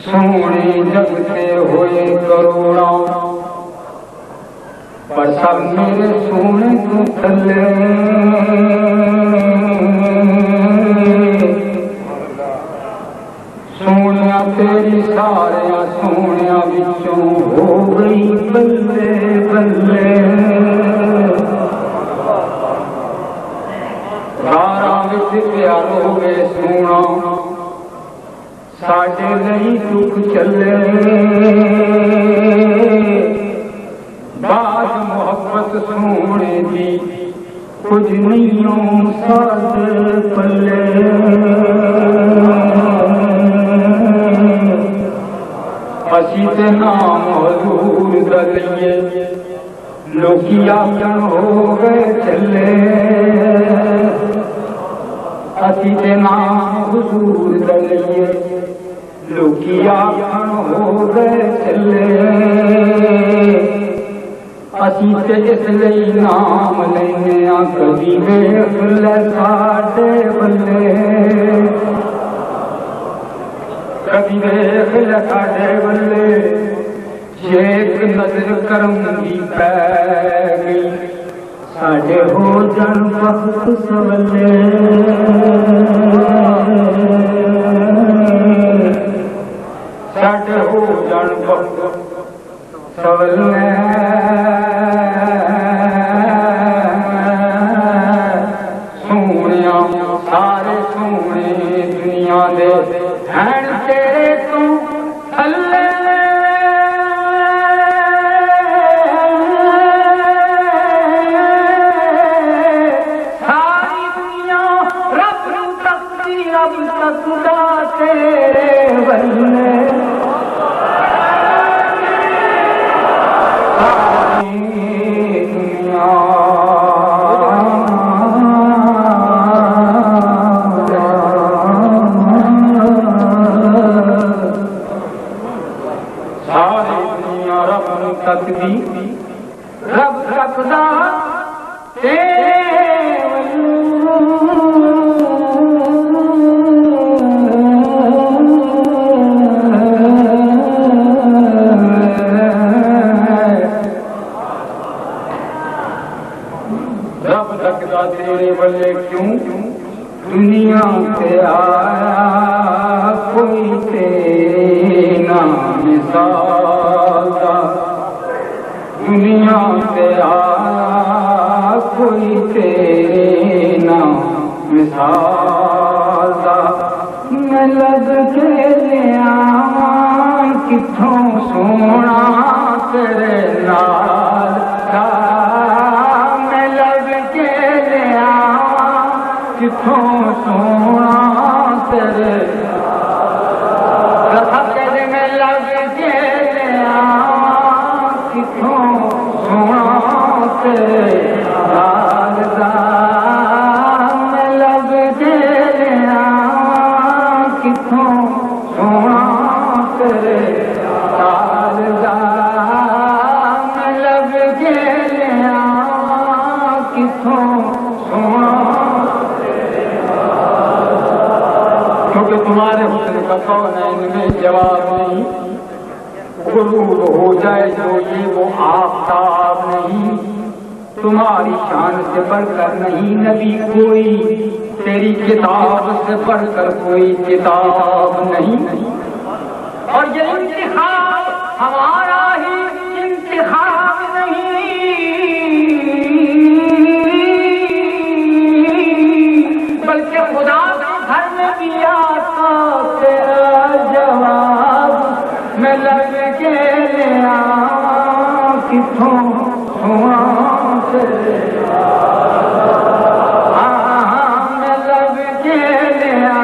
सोने जगते हुए करोड़ों पर सब मेरे सोने को थले सोनिया तेरी सारिया सोनिया विचों हो गई बल्ले बल्ले धारा विच प्यार हो गए सोना साडे नहीं दुख चले बात मोहब्बत सोने दी कुछ नहीं साडे पल्ले असी ते नाम हजूर दलिए लोकी आखन हो गए चले असी ते नाम हजूर दलिए लोकी आखन हो गए चले असी ते इसलिए नाम लेने कभी वेख ले साडे बल्ले कभी वेख ले साडे बल्ले एक नजर करम की पै गई साडे हो जन वक्त सवले साडे हो जन वक्त सवले सोनिया सारे सोने दुनिया दे हैं तेरे तू अल्लाह सारी दुनिया रब तकती रब तकदा तेरे बल्ले तकदी रब तकदा रब तकदा तेरे बल्ले क्यों दुनिया से आया कोई तेरा मिसाल दुनिया से आया कोई तेरे ना मिसाल मैं लग के लिया किथों सोना तेरे नाल मैं लग के लिया किथों सोना तेरे मैं लग के लिया किथों सोना तेरे लालदा मैं लब के लिया किथों सोना तेरे लालदा मैं लब के लिया किथों सोना क्योंकि तुम्हारे हुस्न का कौन में जवाब नहीं गुरूर हो जाए जो ये वो आफताब नहीं तुम्हारी शान से बढ़कर नहीं नबी कोई तेरी किताब से बढ़कर कोई किताब नहीं और ये इंतखाब हमारा ही इंतखाब नहीं बल्कि खुदा के घर में भी आता तेरा जवाब मैं लग के लिया किथों सोना तेरे मैं लग के लिया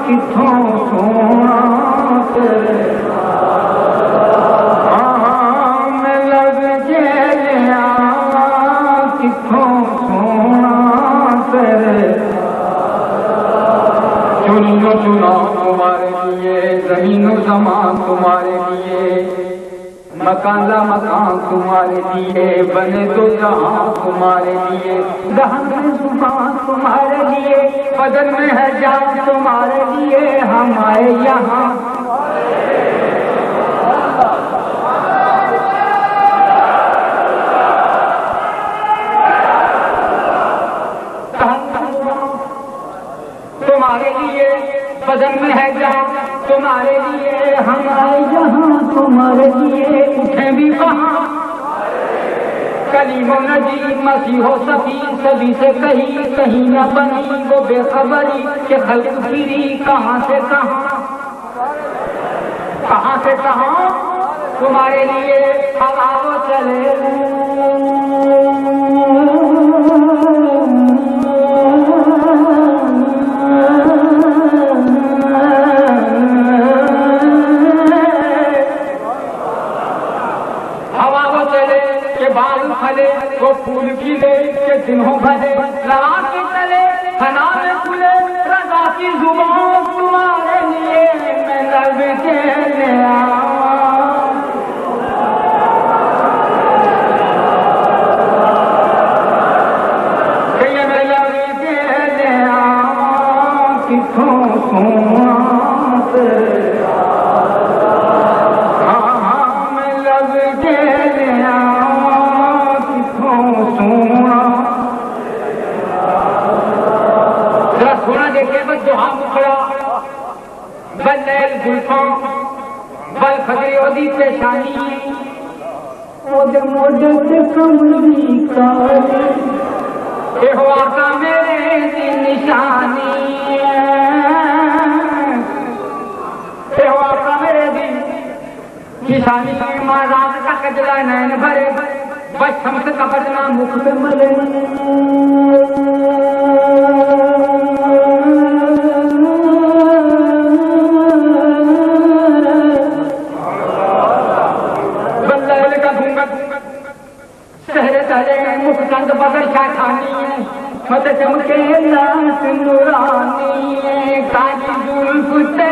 किथों सोना तेरे मैं लग के लिया किथों सोना तेरे चुनियो चुना तुम्हारे लिए जमीनो जमान तुम्हारे लिए मकान मकान तुम्हारे लिए, बने तो जहां तुम्हारे लिए, दहन में जुबान तुम्हारे लिए, बदन में है जान तुम्हारे लिए, हम आए यहाँ तुम्हारे लिए, बदन में है जान तुम्हारे लिए, हम आए यहाँ तुम्हारे लिए, उठे भी वहाँ कलीमो नजी मसीहो सफी, सभी से कहीं न बनी वो बेखबरी के खल्क फिरी कहाँ से कहाँ तुम्हारे लिए हवा वो चले फले वो फूल खिले के दिनों भले, लगा के चले फना में खुले रजा की जुबान तुम्हारे लिए, मैं लब के ले मैं लब के ले किथों बल फजरे ओदी पेशानी, ओदे मोडे से कमली काली, ए हो आका मेरे दी निशानी, ए हो आका मेरे दी निशानी, माँ रात का कजला नैन भरे, बस शम्स का बजना मुख पे मले, मुख कंद बदल शाखानी है, मत चमके लाश नूरानी है, काली जुल्फ से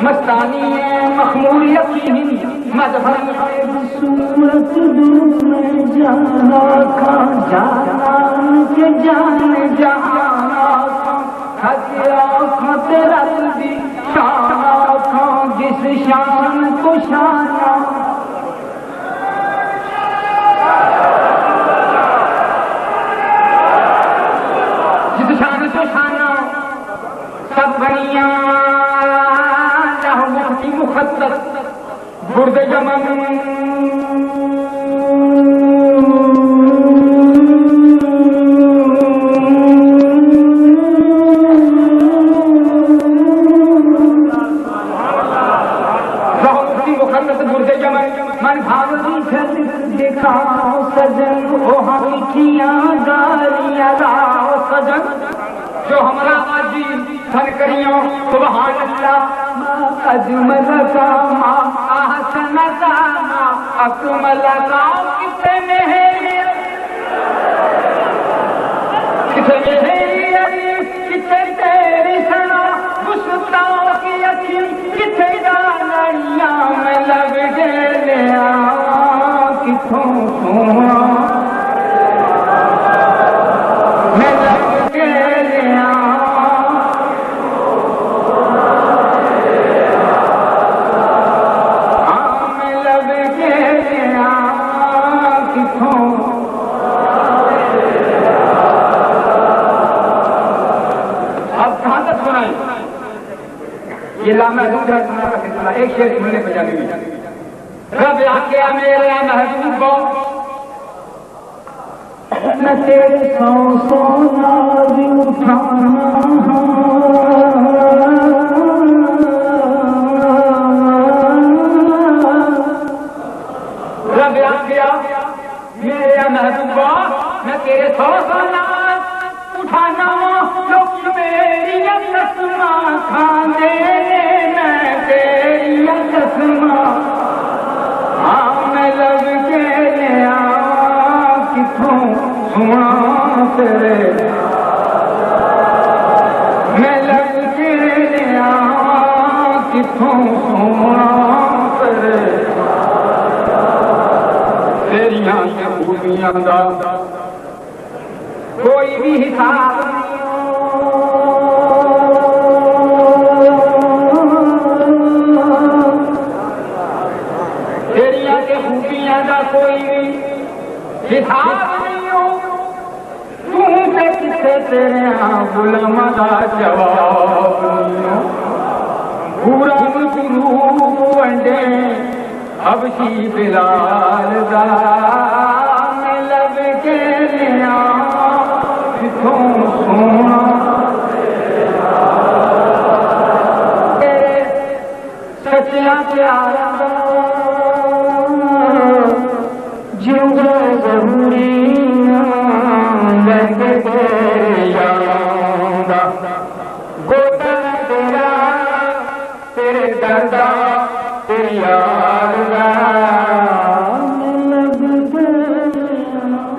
मस्तानी है, मखमूर यकीन मजहरी है, सूरत दूर में जाना खा जाना के जान जहाना हथिया तेरा दी शाना खा जिस शान को शाना, जिस शान को शाना सब बनिया मुफ्ती मुखद्दस गुर्दे जमन मन भावनी झल देखा सजन, ओहा मिठियां गालियां राव सजन, जो हमारा आजी धन करियो सुभान अल्लाह, अजमल का माँ आहसन का माँ अकमल का कितने हैं कितने तेरी सना गुस्ताओं की अखी कितने डालियां में लग गए किथों मैं लग गया ये लामा दूर है तुम्हारा सिलसिला, एक शेर सुनने पर जाने रब आके मेरा महबूबा न तेरे सौ नाज उठाना, रब आके मेरा महबूबा न तेरे सौ नाज उठाना, लोग मेरी तस्मा खाने लग के किथों सुना तेरे, मैं लग के किथों सोना तेरिया खूबियां दा कोई भी हिसाब नहीं तेरिया खूबियां दा कोई भी हिसाब नहीं हो तू ते किथे तेरे गुलामा दा जवाब नहीं हो पूरा गुरु वंडे हबशी बिलाल दा मैं लब के लिया किथों सोना तेरे सच्चिया प्यारा जिंदा जरूरी लग गया गोदा तेरा तेरे दर्दा तेरी यार लग गया